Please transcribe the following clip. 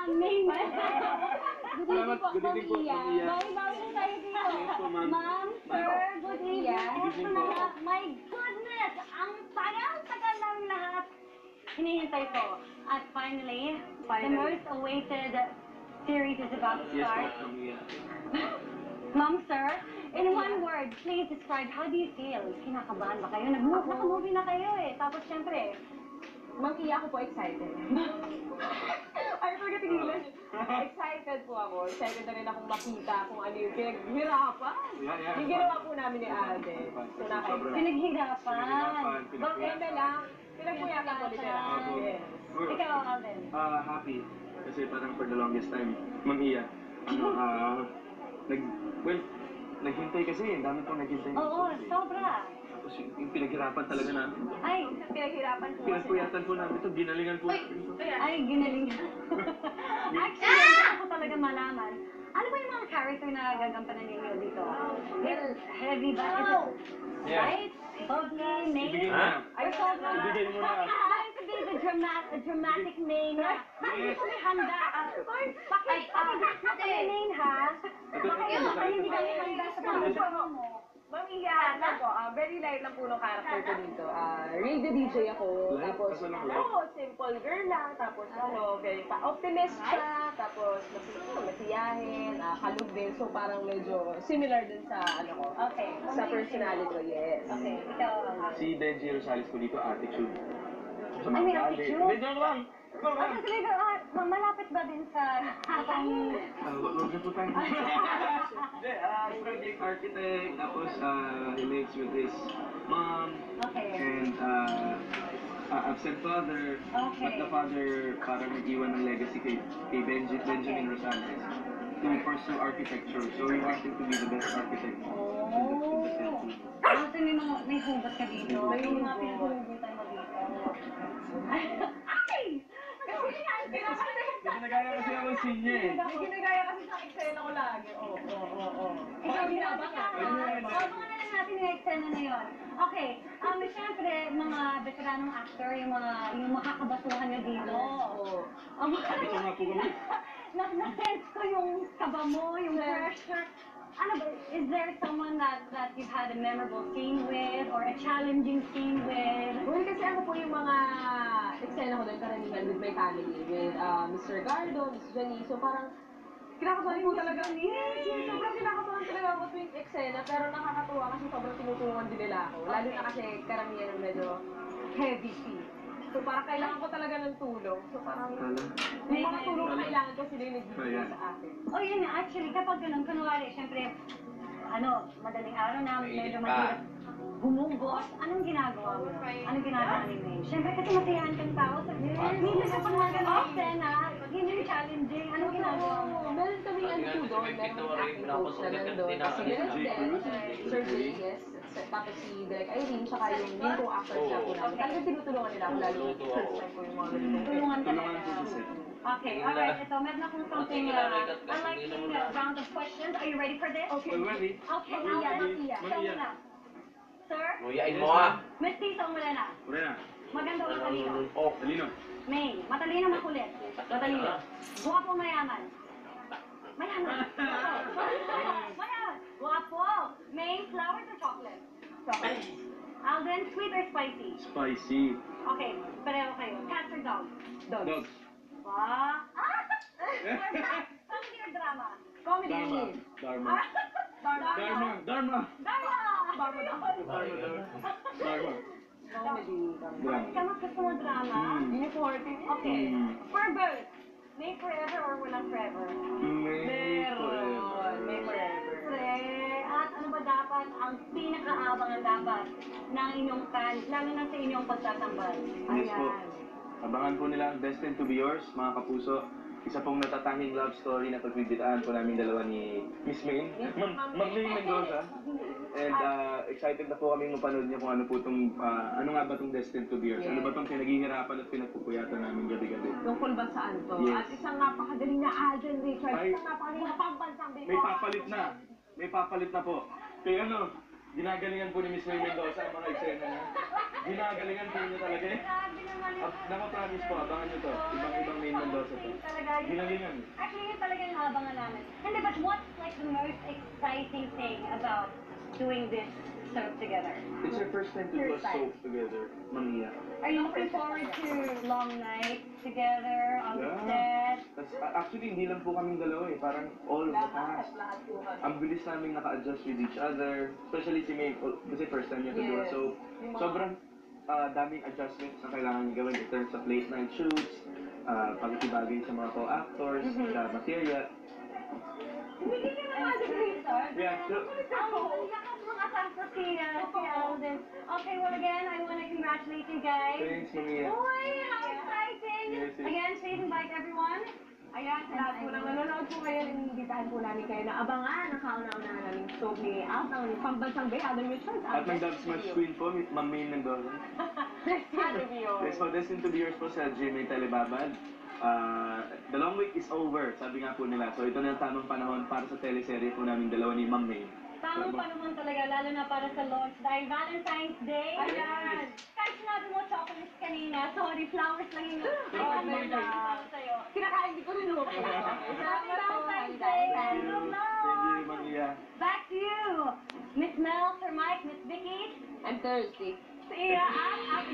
May Salamat. Good evening po, Ma'am Iya. Bawi-bawi na tayo dito. Yes po, ma'am. Ma'am, sir, good evening. Good evening po. My goodness! Ang tagal ng lahat. Hinihintay ko. At finally, the most awaited series is about to Yes po, start. Ma'am Iya. Ma'am, sir, in one word, please describe how do you feel? Kinakabahan ba kayo? Naka-movie na kayo eh. Tapos syempre, Mangkiya ako po excited. Ay, pagkatigilan. Excited po ako. Excited na rin akong makita kung ano yung pinaghirapan. Yeah. Yung ginawa po namin ni Alden. So, Sobrang- pinaghirapan. Okay na lang. Pinagpuyakan ko literal. Opo. Yes. Ikaw, Alden. Happy. Kasi parang for the longest time, Ma'am Iya, naghintay kasi, ang dami pong naghintay. Oo, sobra. Tapos yung pinaghirapan talaga namin. Ay, Pinaghirapan po kasi. Pinagpuyatan po namin ito, ginalingan po namin ito. ay, ginaling. Actually, gusto ko talaga malaman. Ano ba yung mga character na gagampanan ninyo dito? Heavy ba? Yeah. Right? Bubbly, main? Ibigay mo na. Or sobrang... Ibigay mo na. Bakit going to be the dramatic main na? Bakit kami handa? Bakit kami main ha? Bakit hindi kami handa sa pagkakasama mo? Ma'am Iya, very light lang po ng character ko dito. Radio DJ ako, Light? tapos, Asa lang light? simple girl lang, tapos very optimist siya, tapos masiyahin, kalug din, so parang medyo similar din sa, Okay. sa personality ko, yes. Okay, ikaw. Si Denji Rosales po dito, attitude. Sa Ay, may mga attitude? Hindi, joke lang. Joke lang. Actually, malapit ba din sa atang... Huwag na po tayo. Hindi, project architect, tapos he lives with his mom, Okay. and absent father, Okay. but the father parang nag-iwan ng legacy kay Benjamin Rosales to pursue architecture. So we want him to be the best architect. Oh. Kasi may hugot ka dito. May May mga hugot. pinaghugutan mo dito. Ay! Kasi nagaya kasi ako sa inyo eh. Ginagaya kasi sa eksena ko lagi. Oo. Ikaw, ginagawa ka. Abangan na lang natin yung eksena na yun. Okay. Siyempre, mga veteranong actor, yung makakabatuhan nyo dito. Ito nga po kami. Na-sense ko yung kaba mo, yung pressure. Ano ba, is there someone that you've had a memorable scene with or a challenging scene with? Well, kasi ano po yung mga eksena ko doon karamihan with my family, with Mr. Gardo, Miss Jenny. So parang kinakabahan po talaga. Yes, sobrang kinakabahan talaga ako tuwing eksena, pero nakakatuwa kasi sobrang tinutulungan din nila ako. Lalo na kasi karamihan ng medyo heavy scene. So parang kailangan ko talaga ng tulong. So parang yung mga tulong na kailangan ko sila yung nagbibigay sa akin. Oh, yun nga. Actually, kapag ganun, kunwari, syempre, madaling araw na, medyo mahirap gumugos. Anong ginagawa mo? Anong ginagawa ni May? Syempre, kasi masiyahan kang tao. Minsan kapag mga ganun eksena, yun yung challenging. Anong ginagawa mo? Meron kami ano po doon, meron acting coach na nandun. Kasi meron din, Sir Jay, yes. Tapos si Direk Irene, tsaka yung co-actor siya po namin. Talagang tinutulungan nila ako, lalo na first time ko yung mga ganito. Tulungan ka Tulungan po sa set. Okay, alright. Ito, meron akong something, unlike the round of questions. Are you ready for this? Well, ready? Okay, Ma'am Alden, Iya. ikaw muna. Sir, Nguyain mo ah. Miss Tito muna na. Ure na. Maganda o matalino? Oh, Talino. May, matalino makulit. Matalino. Guwapo mayaman. Mayaman. Mayaman. Guwapo. May, flowers or chocolate? Chocolate. Alden, sweet or spicy? Spicy. Okay, pareho kayo. Cats or dogs? Dogs. Wow. Comedy or drama? Comedy Dharma. yun. Dharma. Dharma. Dharma. Dharma. Dharma. Dharma. Comedy. Dharma. Ka mas gusto mo drama? Uniform. Okay. For birth, may forever or walang forever? Meron. May forever. Siyempre. At ano ba dapat ang pinakaabangan dapat ng inyong fans, lalo na sa inyong pagtatambal? Yes po. Abangan po nila ang Destined to be Yours, mga kapuso. Isa pong natatanging love story na pagbibitaan po namin dalawa ni Miss May. Ma'am May Mendoza. And excited na po kami mapanood niya kung ano po itong, ano nga ba itong Destined to be Yours? Ano ba itong pinaghihirapan at pinagpupuyatan namin gabi-gabi? Tungkol ba saan to? Yes. At isang napakagaling na Alden Richards. Ay. Isang napakagaling na pambansang May papalit na. May papalit na po. Kaya ano, ginagalingan po ni Miss May Mendoza ang mga eksena niya. Ginagalingan po niya talaga eh. Grabe naman yun. Nakapromise po, abangan niyo to. Ibang May Mendoza to. Talaga, yun. Ginalingan. Actually, yun talaga yung abangan namin. Hindi, but what's like the most exciting thing about doing this soap together? It's our first time to do a soap together, Mamiya. Are you looking forward to long nights together on the set? Actually, hindi lang po kaming dalawa eh. Parang all of the cast. Lahat po kami. Ang bilis namin naka-adjust with each other. Especially si May, kasi first time niya to do a Yes. soap. Yung mga- Sobrang daming adjustments na kailangan niya gawin in terms of late night shoots, pagkibagay sa mga co-actors, sa material. Hindi ka naman si Richard. Yeah, so, Ang lakas mga sakto si Alden. Okay, well again, I want to congratulate you guys. thanks, Mamiya. Uy, how exciting! Yes, yes. Again, please invite everyone. Ayan, sa lahat po ng nanonood po ngayon, inimbitahan po namin kayo na abangan ang kauna-una namin soap ni Out ang pambansang Behado Richards. At ng Dub Smash Queen po, Ma'am May Mendoza. Yes po, destined to be yours po sa GMA Telebabad. The long wait is over, sabi nga po nila. So ito na ang tamang panahon para sa teleserye po namin dalawa ni Ma'am May. Tamang panahon talaga, lalo na para sa launch dahil Valentine's Day. Ayan. Kahit sinabi mo chocolates kanina, sorry, flowers lang yung Oh my God. para sa'yo. Kinakain di ko rin mo. Happy Valentine's Day! Thank you, thank you, Mamiya. Back to you, Miss Mel, Sir Mike, Miss Vicky. I'm thirsty. See ya.